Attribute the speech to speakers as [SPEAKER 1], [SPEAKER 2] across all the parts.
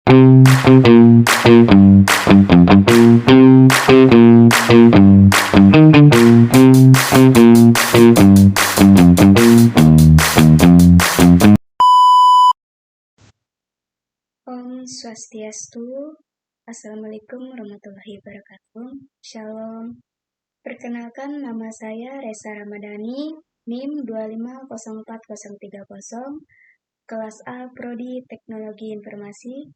[SPEAKER 1] Om Swastiastu, Assalamualaikum warahmatullahi wabarakatuh, Shalom. Perkenalkan, nama saya Resa Ramadhani, NIM 2504030, kelas A Prodi Teknologi Informasi.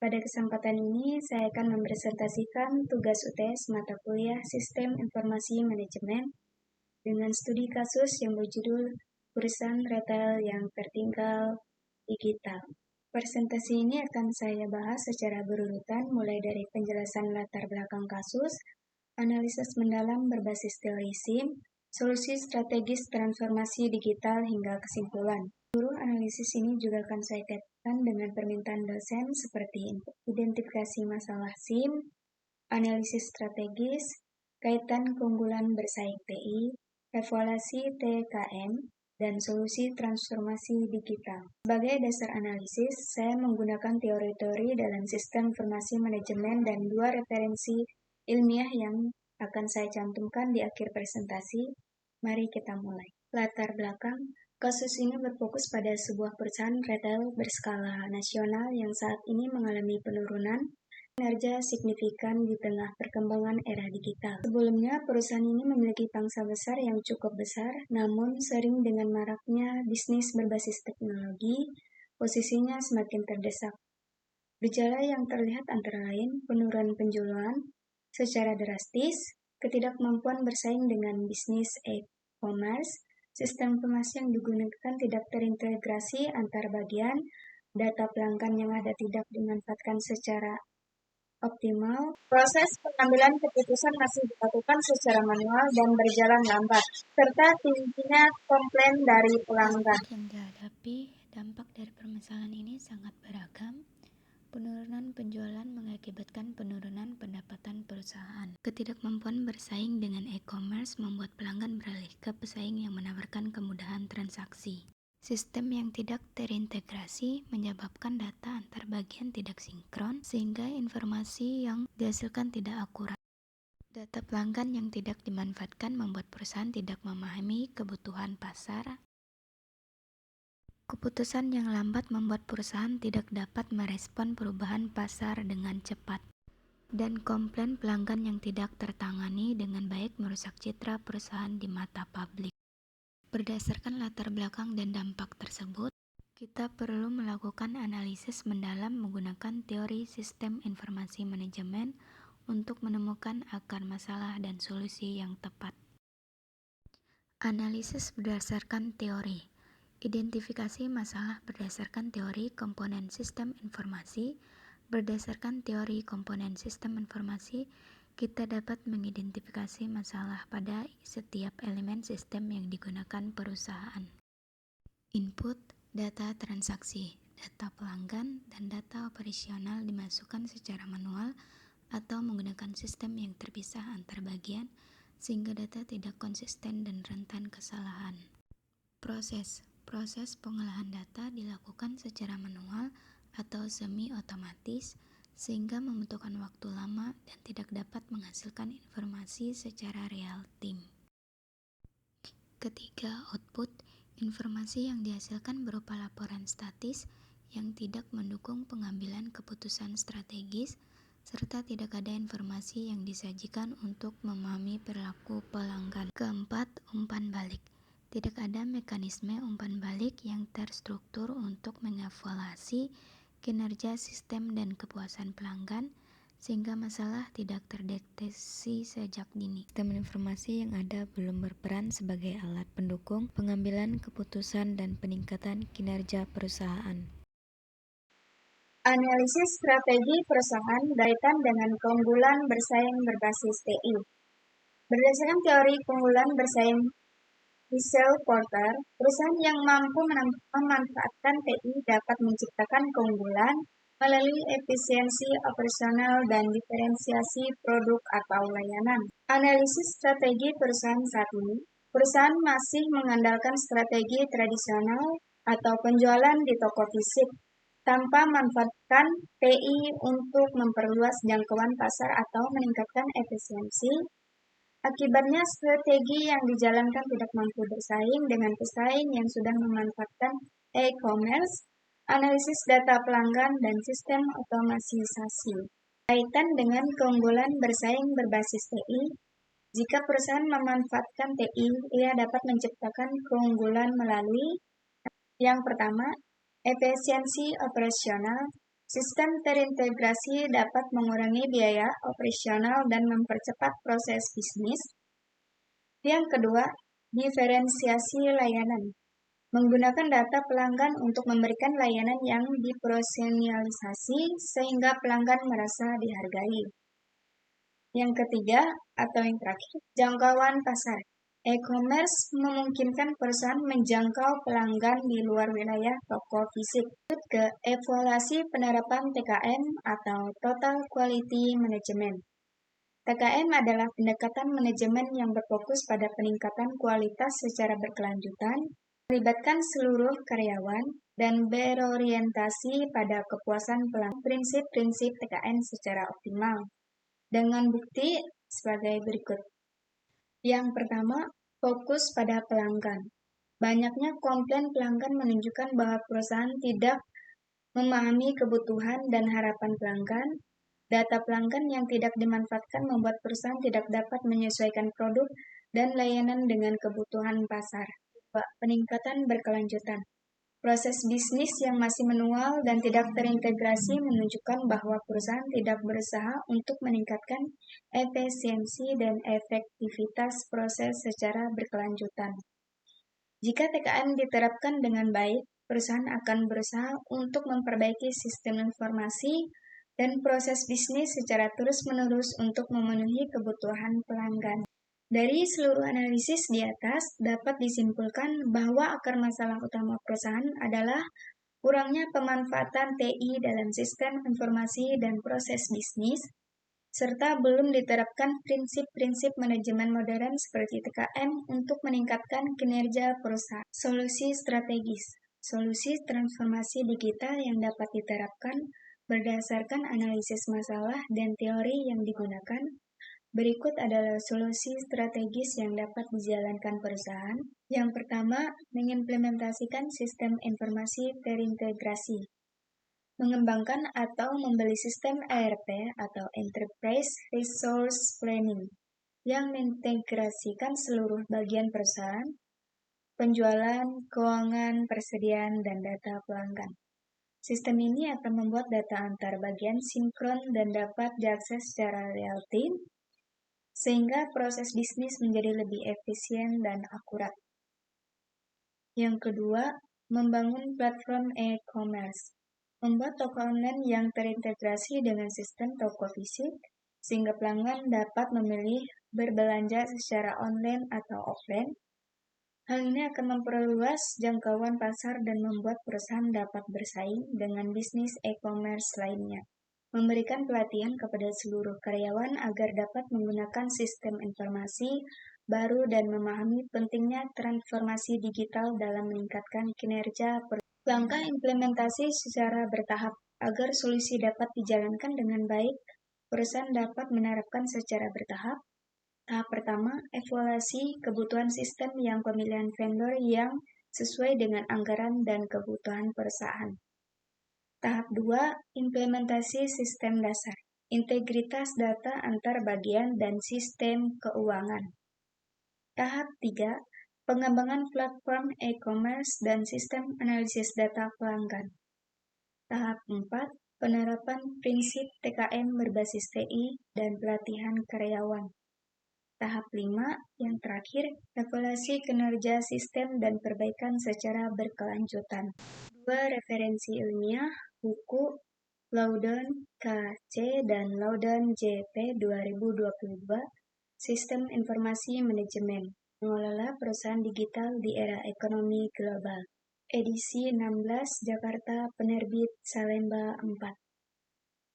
[SPEAKER 1] Pada kesempatan ini, saya akan mempresentasikan tugas UTS mata kuliah Sistem Informasi Manajemen dengan studi kasus yang berjudul Perusahaan Retail yang Tertinggal Digital. Presentasi ini akan saya bahas secara berurutan mulai dari penjelasan latar belakang kasus, analisis mendalam berbasis teori SIM, solusi strategis transformasi digital hingga kesimpulan. Seluruh analisis ini juga akan saya kaitkan dengan permintaan dosen seperti identifikasi masalah SIM, analisis strategis, kaitan keunggulan bersaing TI, evaluasi TKM, dan solusi transformasi digital. Sebagai dasar analisis, saya menggunakan teori-teori dalam sistem informasi manajemen dan dua referensi ilmiah yang akan saya cantumkan di akhir presentasi. Mari kita mulai. Latar belakang, kasus ini berfokus pada sebuah perusahaan retail berskala nasional yang saat ini mengalami penurunan kinerja signifikan di tengah perkembangan era digital. Sebelumnya, perusahaan ini memiliki pangsa besar yang cukup besar, namun sering dengan maraknya bisnis berbasis teknologi, posisinya semakin terdesak. Gejala yang terlihat antara lain penurunan penjualan secara drastis, ketidakmampuan bersaing dengan bisnis e-commerce, sistem informasi yang digunakan tidak terintegrasi antar bagian, data pelanggan yang ada tidak dimanfaatkan secara optimal, proses pengambilan keputusan masih dilakukan secara manual dan berjalan lambat, serta tingginya komplain dari pelanggan.
[SPEAKER 2] Yang dihadapi, dampak dari permasalahan ini sangat beragam. Penurunan penjualan mengakibatkan penurunan pendapatan perusahaan. Ketidakmampuan bersaing dengan e-commerce membuat pelanggan beralih ke pesaing yang menawarkan kemudahan transaksi. Sistem yang tidak terintegrasi menyebabkan data antar bagian tidak sinkron, sehingga informasi yang dihasilkan tidak akurat. Data pelanggan yang tidak dimanfaatkan membuat perusahaan tidak memahami kebutuhan pasar. Keputusan yang lambat membuat perusahaan tidak dapat merespon perubahan pasar dengan cepat. Dan komplain pelanggan yang tidak tertangani dengan baik merusak citra perusahaan di mata publik. Berdasarkan latar belakang dan dampak tersebut, kita perlu melakukan analisis mendalam menggunakan teori sistem informasi manajemen untuk menemukan akar masalah dan solusi yang tepat. Analisis berdasarkan teori. Identifikasi masalah berdasarkan teori komponen sistem informasi. Berdasarkan teori komponen sistem informasi, kita dapat mengidentifikasi masalah pada setiap elemen sistem yang digunakan perusahaan. Input, data transaksi, data pelanggan, dan data operasional dimasukkan secara manual atau menggunakan sistem yang terpisah antar bagian, sehingga data tidak konsisten dan rentan kesalahan. Proses pengolahan data dilakukan secara manual atau semi-otomatis, sehingga membutuhkan waktu lama dan tidak dapat menghasilkan informasi secara real-time. Ketiga, output, informasi yang dihasilkan berupa laporan statis yang tidak mendukung pengambilan keputusan strategis, serta tidak ada informasi yang disajikan untuk memahami perilaku pelanggan. Keempat, umpan balik. Tidak ada mekanisme umpan balik yang terstruktur untuk mengevaluasi kinerja sistem dan kepuasan pelanggan, sehingga masalah tidak terdeteksi sejak dini. Sistem informasi yang ada belum berperan sebagai alat pendukung pengambilan keputusan dan peningkatan kinerja perusahaan.
[SPEAKER 1] Analisis strategi perusahaan berkaitan dengan keunggulan bersaing berbasis TI. Berdasarkan teori keunggulan bersaing Michael Porter, perusahaan yang mampu memanfaatkan TI dapat menciptakan keunggulan melalui efisiensi operasional dan diferensiasi produk atau layanan. Analisis strategi perusahaan saat ini, perusahaan masih mengandalkan strategi tradisional atau penjualan di toko fisik, tanpa memanfaatkan TI untuk memperluas jangkauan pasar atau meningkatkan efisiensi. Akibatnya, strategi yang dijalankan tidak mampu bersaing dengan pesaing yang sudah memanfaatkan e-commerce, analisis data pelanggan, dan sistem otomatisasi. Kaitan dengan keunggulan bersaing berbasis TI, jika perusahaan memanfaatkan TI, ia dapat menciptakan keunggulan melalui yang pertama, efisiensi operasional. Sistem terintegrasi dapat mengurangi biaya operasional dan mempercepat proses bisnis. Yang kedua, diferensiasi layanan. Menggunakan data pelanggan untuk memberikan layanan yang dipersonalisasi sehingga pelanggan merasa dihargai. Yang ketiga, atau yang terakhir, jangkauan pasar. E-commerce memungkinkan perusahaan menjangkau pelanggan di luar wilayah toko fisik. Lanjut ke evaluasi penerapan TKM atau Total Quality Management. TKM adalah pendekatan manajemen yang berfokus pada peningkatan kualitas secara berkelanjutan, melibatkan seluruh karyawan, dan berorientasi pada kepuasan pelanggan. Prinsip-prinsip TKM secara optimal dengan bukti sebagai berikut. Yang pertama, fokus pada pelanggan. Banyaknya komplain pelanggan menunjukkan bahwa perusahaan tidak memahami kebutuhan dan harapan pelanggan. Data pelanggan yang tidak dimanfaatkan membuat perusahaan tidak dapat menyesuaikan produk dan layanan dengan kebutuhan pasar. Peningkatan berkelanjutan. Proses bisnis yang masih manual dan tidak terintegrasi menunjukkan bahwa perusahaan tidak berusaha untuk meningkatkan efisiensi dan efektivitas proses secara berkelanjutan. Jika TKM diterapkan dengan baik, perusahaan akan berusaha untuk memperbaiki sistem informasi dan proses bisnis secara terus-menerus untuk memenuhi kebutuhan pelanggan. Dari seluruh analisis di atas, dapat disimpulkan bahwa akar masalah utama perusahaan adalah kurangnya pemanfaatan TI dalam sistem informasi dan proses bisnis, serta belum diterapkan prinsip-prinsip manajemen modern seperti TKM untuk meningkatkan kinerja perusahaan. Solusi strategis. Solusi transformasi digital yang dapat diterapkan berdasarkan analisis masalah dan teori yang digunakan. Berikut adalah solusi strategis yang dapat dijalankan perusahaan. Yang pertama, mengimplementasikan sistem informasi terintegrasi. Mengembangkan atau membeli sistem ERP atau Enterprise Resource Planning yang mengintegrasikan seluruh bagian perusahaan, penjualan, keuangan, persediaan, dan data pelanggan. Sistem ini akan membuat data antar bagian sinkron dan dapat diakses secara real-time, sehingga proses bisnis menjadi lebih efisien dan akurat. Yang kedua, membangun platform e-commerce. Membuat toko online yang terintegrasi dengan sistem toko fisik, sehingga pelanggan dapat memilih berbelanja secara online atau offline. Hal ini akan memperluas jangkauan pasar dan membuat perusahaan dapat bersaing dengan bisnis e-commerce lainnya. Memberikan pelatihan kepada seluruh karyawan agar dapat menggunakan sistem informasi baru dan memahami pentingnya transformasi digital dalam meningkatkan kinerja perusahaan. Langkah implementasi secara bertahap. Agar solusi dapat dijalankan dengan baik, perusahaan dapat menerapkan secara bertahap. Tahap pertama, evaluasi kebutuhan sistem yang pemilihan vendor yang sesuai dengan anggaran dan kebutuhan perusahaan. Tahap 2, implementasi sistem dasar, integritas data antar bagian dan sistem keuangan. Tahap 3, pengembangan platform e-commerce dan sistem analisis data pelanggan. Tahap 4, penerapan prinsip TKM berbasis TI dan pelatihan karyawan. Tahap 5, yang terakhir, evaluasi kinerja sistem dan perbaikan secara berkelanjutan. 2 referensi ilmiah, buku Loudon K.C. dan Loudon J.P. 2022, Sistem Informasi Manajemen, Mengelola Perusahaan Digital di Era Ekonomi Global. Edisi 16, Jakarta, Penerbit Salemba 4.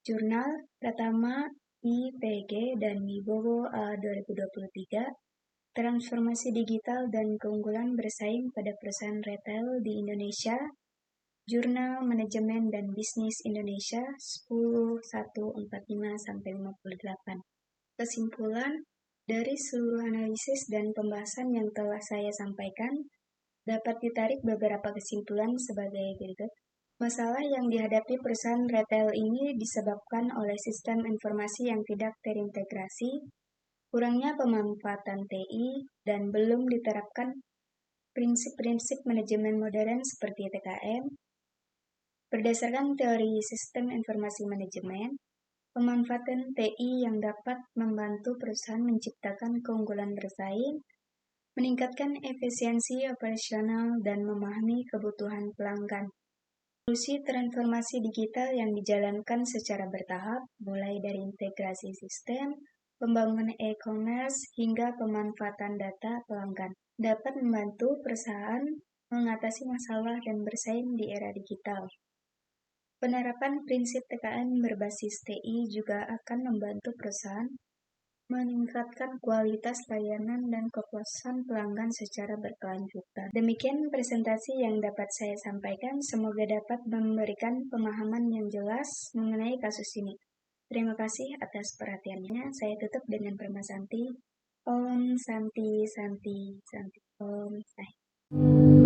[SPEAKER 1] Jurnal Pratama IPG dan Wibowo A 2023, Transformasi Digital dan Keunggulan Bersaing pada Perusahaan Retail di Indonesia, Jurnal Manajemen dan Bisnis Indonesia 10/1/45-58. Kesimpulan, dari seluruh analisis dan pembahasan yang telah saya sampaikan, dapat ditarik beberapa kesimpulan sebagai berikut. Masalah yang dihadapi perusahaan retail ini disebabkan oleh sistem informasi yang tidak terintegrasi, kurangnya pemanfaatan TI, dan belum diterapkan prinsip-prinsip manajemen modern seperti TKM. Berdasarkan teori sistem informasi manajemen, pemanfaatan TI yang dapat membantu perusahaan menciptakan keunggulan bersaing, meningkatkan efisiensi operasional, dan memahami kebutuhan pelanggan. Solusi transformasi digital yang dijalankan secara bertahap, mulai dari integrasi sistem, pembangunan e-commerce, hingga pemanfaatan data pelanggan, dapat membantu perusahaan mengatasi masalah dan bersaing di era digital. Penerapan prinsip TKM berbasis TI juga akan membantu perusahaan meningkatkan kualitas layanan dan kepuasan pelanggan secara berkelanjutan. Demikian presentasi yang dapat saya sampaikan. Semoga dapat memberikan pemahaman yang jelas mengenai kasus ini. Terima kasih atas perhatiannya. Saya tutup dengan permasanti. Om Santi Santi Santi Om Santi.